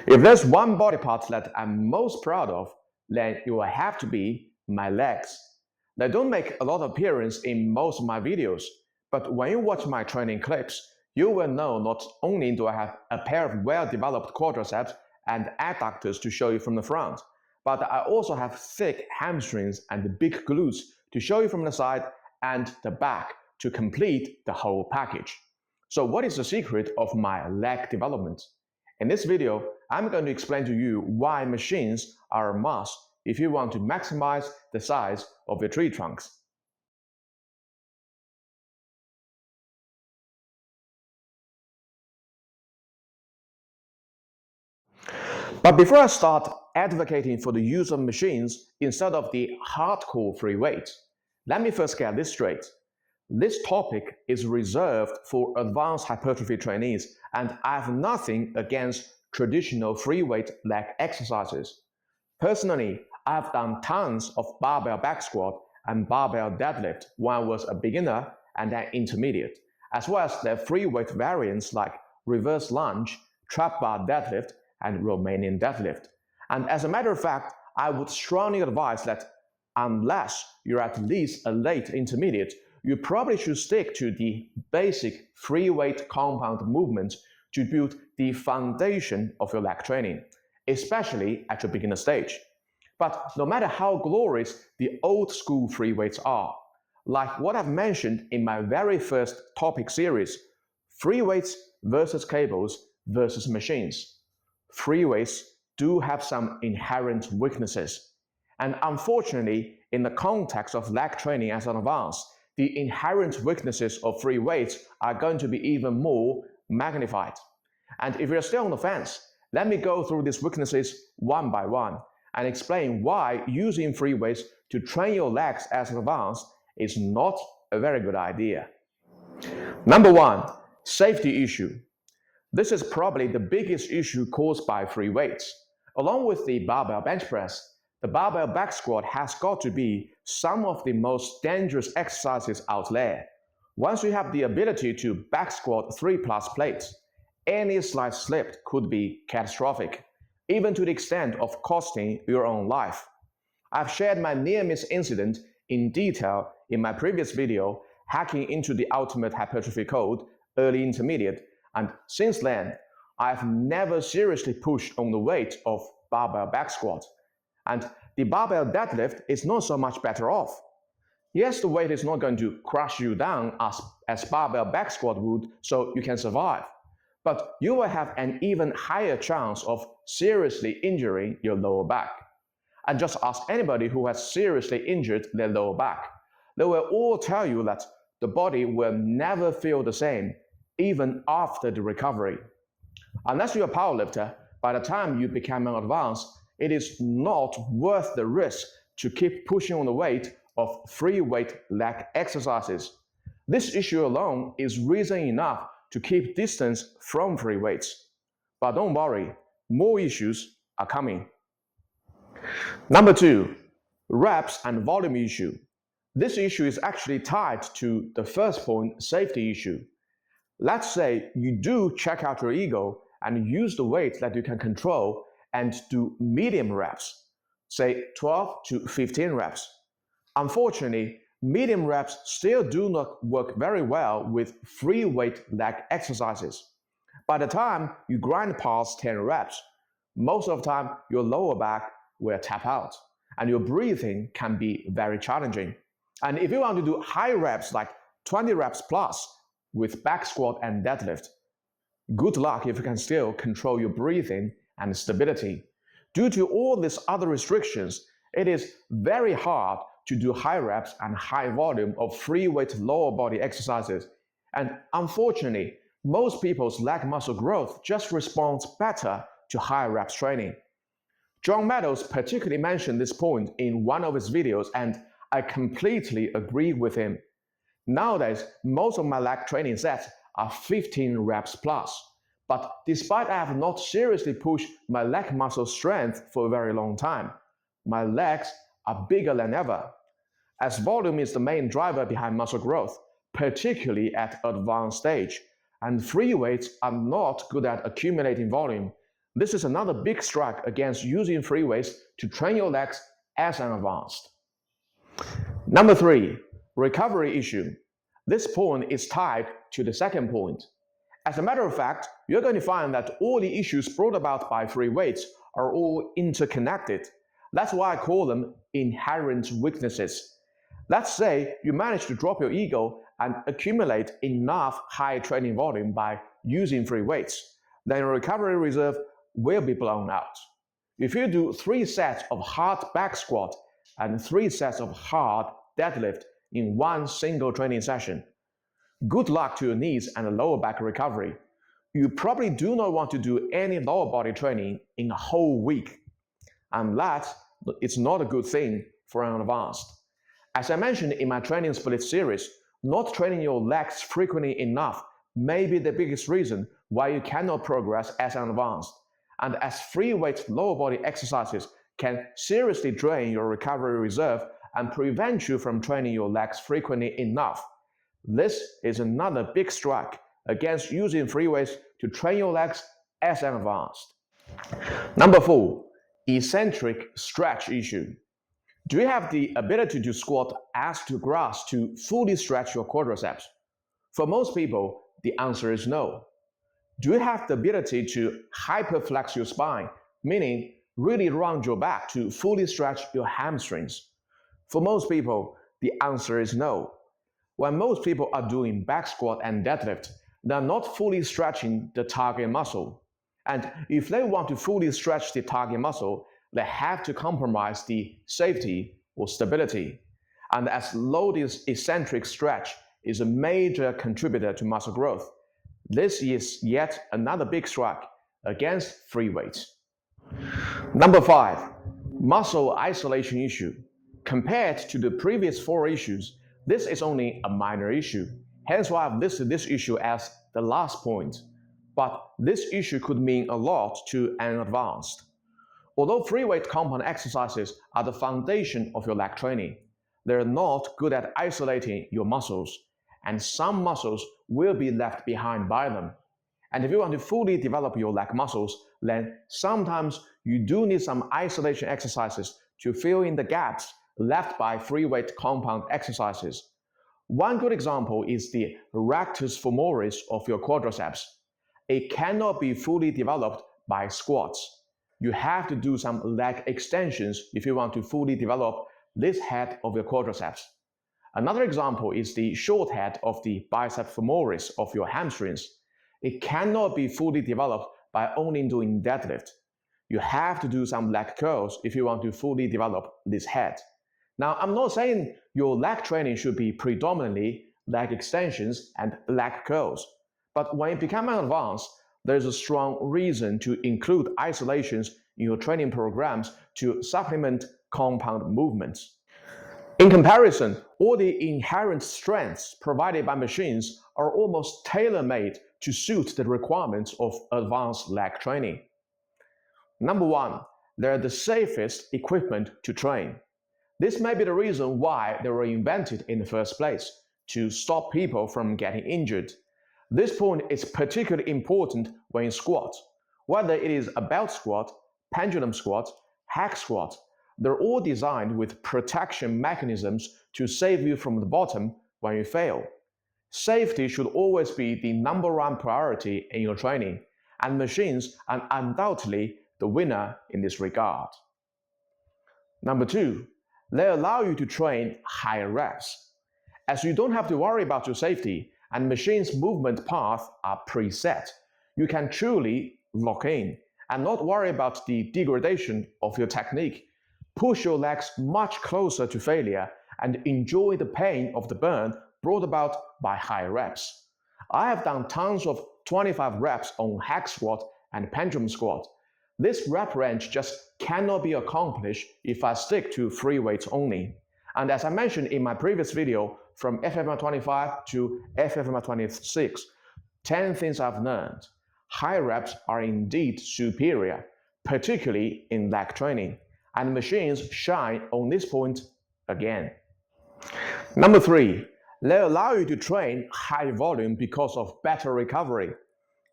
If there's one body part that I'm most proud of, then it will have to be my legs. They don't make a lot of appearance in most of my videos, but when you watch my training clips, you will know not only do I have a pair of well-developed quadriceps and adductors to show you from the front, but I also have thick hamstrings and big glutes to show you from the side and the back to complete the whole package. So what is the secret of my leg development? In this video, I'm going to explain to you why machines are a must if you want to maximize the size of your tree trunks. But before I start advocating for the use of machines instead of the hardcore free weights, let me first get this straight. This topic is reserved for advanced hypertrophy trainees, and I have nothing against traditional free weight leg exercises. Personally, I have done tons of barbell back squat and barbell deadlift when I was a beginner and an intermediate, as well as their free weight variants like reverse lunge, trap bar deadlift, and Romanian deadlift. And as a matter of fact, I would strongly advise that unless you're at least a late intermediate, you probably should stick to the basic free weight compound movements to build the foundation of your leg training, especially at your beginner stage. But no matter how glorious the old school free weights are, like what I've mentioned in my very first topic series, free weights versus cables versus machines, free weights do have some inherent weaknesses. And unfortunately, in the context of leg training as an advance, the inherent weaknesses of free weights are going to be even more magnified. And if you're still on the fence, let me go through these weaknesses one by one and explain why using free weights to train your legs as an advance is not a very good idea. Number one, safety issue. This is probably the biggest issue caused by free weights. Along with the barbell bench press, the barbell back squat has got to be some of the most dangerous exercises out there. Once you have the ability to back squat 3+ plates, any slight slip could be catastrophic, even to the extent of costing your own life. I've shared my near-miss incident in detail in my previous video, Hacking into the Ultimate Hypertrophy Code, Early Intermediate, and since then, I've never seriously pushed on the weight of barbell back squat. And the barbell deadlift is not so much better off. Yes, the weight is not going to crush you down as barbell back squat would, so you can survive. But you will have an even higher chance of seriously injuring your lower back. And just ask anybody who has seriously injured their lower back. They will all tell you that the body will never feel the same, even after the recovery. Unless you're a powerlifter, by the time you become an advanced, it is not worth the risk to keep pushing on the weight of free weight leg exercises. This issue alone is reason enough to keep distance from free weights. But don't worry, more issues are coming. Number two, reps and volume issue. This issue is actually tied to the first point, safety issue. Let's say you do check out your ego and use the weight that you can control and do medium reps, say 12 to 15 reps. Unfortunately, medium reps still do not work very well with free weight leg exercises. By the time you grind past 10 reps, most of the time your lower back will tap out and your breathing can be very challenging. And if you want to do high reps like 20 reps plus with back squat and deadlift, good luck if you can still control your breathing and stability. Due to all these other restrictions, it is very hard to do high reps and high volume of free weight lower body exercises. And unfortunately, most people's leg muscle growth just responds better to high reps training. John Meadows particularly mentioned this point in one of his videos, and I completely agree with him. Nowadays, most of my leg training sets are 15 reps plus. But despite I have not seriously pushed my leg muscle strength for a very long time, my legs are bigger than ever. As volume is the main driver behind muscle growth, particularly at advanced stage, and free weights are not good at accumulating volume, This is another big strike against using free weights to train your legs as an advanced. Number 3, recovery issue. This point is tied to the second point. As a matter of fact, you're going to find that all the issues brought about by free weights are all interconnected. That's why I call them inherent weaknesses. Let's say you manage to drop your ego and accumulate enough high training volume by using free weights, then your recovery reserve will be blown out. If you do 3 sets of hard back squat and 3 sets of hard deadlift in one single training session, good luck to your knees and lower back recovery. You probably do not want to do any lower body training in a whole week. And that is not a good thing for an advanced. As I mentioned in my training split series, not training your legs frequently enough may be the biggest reason why you cannot progress as an advanced. And as free weight lower body exercises can seriously drain your recovery reserve and prevent you from training your legs frequently enough. This is another big strike against using free weights to train your legs as an advanced. Number 4, eccentric stretch issue. Do you have the ability to squat ass to grass to fully stretch your quadriceps? For most people, the answer is no. Do you have the ability to hyperflex your spine, meaning really round your back to fully stretch your hamstrings? For most people, the answer is no. When most people are doing back squat and deadlift, they are not fully stretching the target muscle. And if they want to fully stretch the target muscle, they have to compromise the safety or stability. And as low this eccentric stretch is a major contributor to muscle growth, this is yet another big strike against free weights. Number 5, muscle isolation issue. Compared to the previous 4 issues, this is only a minor issue. Hence why I've listed this issue as the last point. But this issue could mean a lot to an advanced. Although free weight compound exercises are the foundation of your leg training, they're not good at isolating your muscles, and some muscles will be left behind by them. And if you want to fully develop your leg muscles, then sometimes you do need some isolation exercises to fill in the gaps left by free weight compound exercises. One good example is the rectus femoris of your quadriceps. It cannot be fully developed by squats. You have to do some leg extensions if you want to fully develop this head of your quadriceps. Another example is the short head of the biceps femoris of your hamstrings. It cannot be fully developed by only doing deadlift. You have to do some leg curls if you want to fully develop this head. Now, I'm not saying your leg training should be predominantly leg extensions and leg curls, but when you become an advanced, there's a strong reason to include isolations in your training programs to supplement compound movements. In comparison, all the inherent strengths provided by machines are almost tailor-made to suit the requirements of advanced leg training. Number 1, they're the safest equipment to train. This may be the reason why they were invented in the first place, to stop people from getting injured. This point is particularly important when you squat. Whether it is a belt squat, pendulum squat, hack squat, they're all designed with protection mechanisms to save you from the bottom when you fail. Safety should always be the number 1 priority in your training, and machines are undoubtedly the winner in this regard. Number 2, they allow you to train higher reps. As you don't have to worry about your safety and machines' movement paths are preset, you can truly lock in and not worry about the degradation of your technique. Push your legs much closer to failure and enjoy the pain of the burn brought about by high reps. I have done tons of 25 reps on hack squat and pendulum squat. This rep range just cannot be accomplished if I stick to free weights only. And as I mentioned in my previous video, from FFMR 25 to FFMR 26, 10 things I've learned. High reps are indeed superior, particularly in leg training, and machines shine on this point again. Number 3, they allow you to train high volume because of better recovery.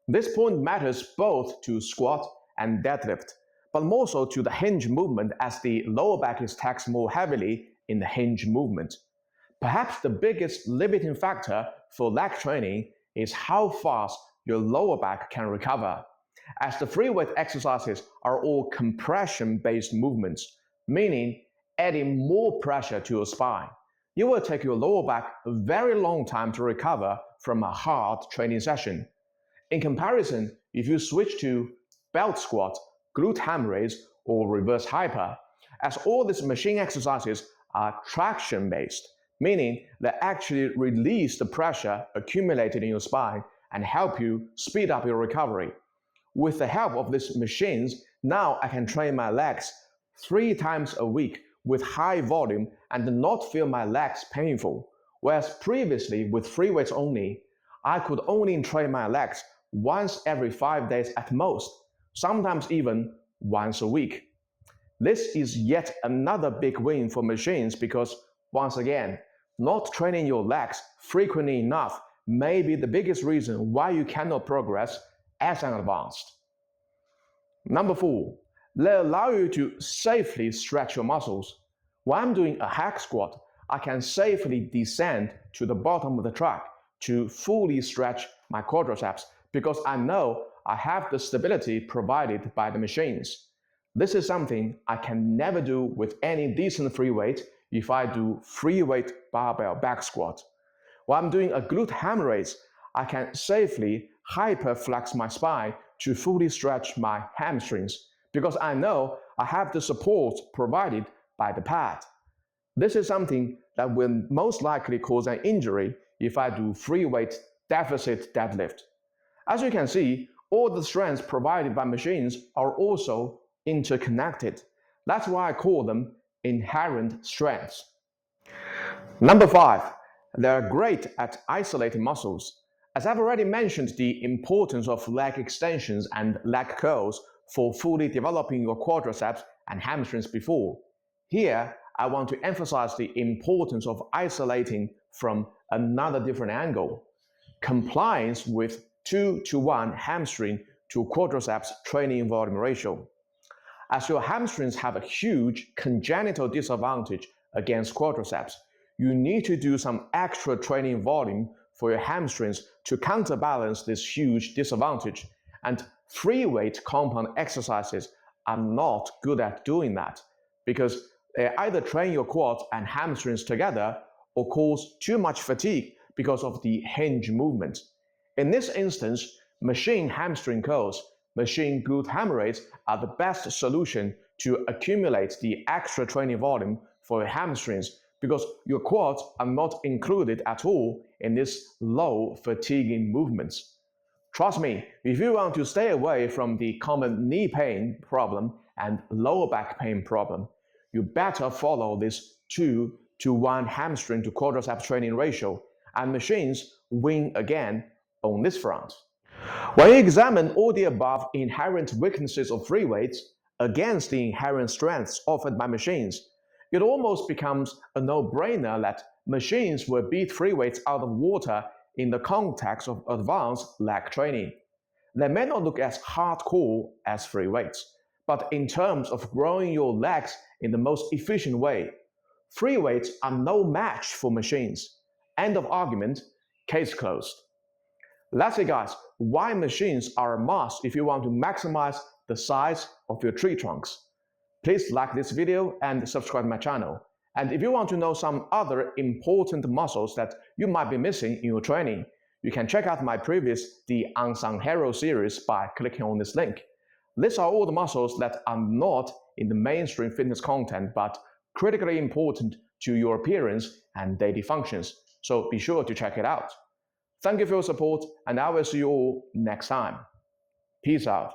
This point matters both to squat and deadlift, but more so to the hinge movement as the lower back is taxed more heavily in the hinge movement. Perhaps the biggest limiting factor for leg training is how fast your lower back can recover, as the free weight exercises are all compression-based movements, meaning adding more pressure to your spine. It will take your lower back a very long time to recover from a hard training session. In comparison, if you switch to belt squat, glute ham raise, or reverse hyper, as all these machine exercises are traction-based, meaning they actually release the pressure accumulated in your spine and help you speed up your recovery. With the help of these machines, now I can train my legs 3 times a week with high volume and not feel my legs painful, whereas previously with free weights only, I could only train my legs once every 5 days at most, sometimes even once a week. This is yet another big win for machines because, once again, not training your legs frequently enough may be the biggest reason why you cannot progress as an advanced. Number 4, they allow you to safely stretch your muscles. When I'm doing a hack squat, I can safely descend to the bottom of the track to fully stretch my quadriceps because I know I have the stability provided by the machines. This is something I can never do with any decent free weight if I do free weight barbell back squat. While I'm doing a glute ham raise, I can safely hyperflex my spine to fully stretch my hamstrings because I know I have the support provided by the pad. This is something that will most likely cause an injury if I do free weight deficit deadlift. As you can see, all the strengths provided by machines are also interconnected. That's why I call them inherent strengths. Number 5, they are great at isolating muscles. As I've already mentioned the importance of leg extensions and leg curls for fully developing your quadriceps and hamstrings before, here I want to emphasize the importance of isolating from another different angle: compliance with 2:1 hamstring to quadriceps training volume ratio. As your hamstrings have a huge congenital disadvantage against quadriceps, you need to do some extra training volume for your hamstrings to counterbalance this huge disadvantage, and free weight compound exercises are not good at doing that because they either train your quads and hamstrings together or cause too much fatigue because of the hinge movement. In this instance, machine hamstring curls, machine glute ham raise are the best solution to accumulate the extra training volume for your hamstrings because your quads are not included at all in these low fatiguing movements. Trust me, if you want to stay away from the common knee pain problem and lower back pain problem, you better follow this 2:1 hamstring to quadriceps training ratio, and machines win again on this front. When you examine all the above inherent weaknesses of free weights against the inherent strengths offered by machines, it almost becomes a no-brainer that machines will beat free weights out of water in the context of advanced leg training. They may not look as hardcore as free weights, but in terms of growing your legs in the most efficient way, free weights are no match for machines. End of argument, case closed. That's it guys, why machines are a must if you want to maximize the size of your tree trunks. Please like this video and subscribe to my channel. And if you want to know some other important muscles that you might be missing in your training, you can check out my previous The Unsung Hero series by clicking on this link. These are all the muscles that are not in the mainstream fitness content but critically important to your appearance and daily functions, so be sure to check it out. Thank you for your support, and I will see you all next time. Peace out.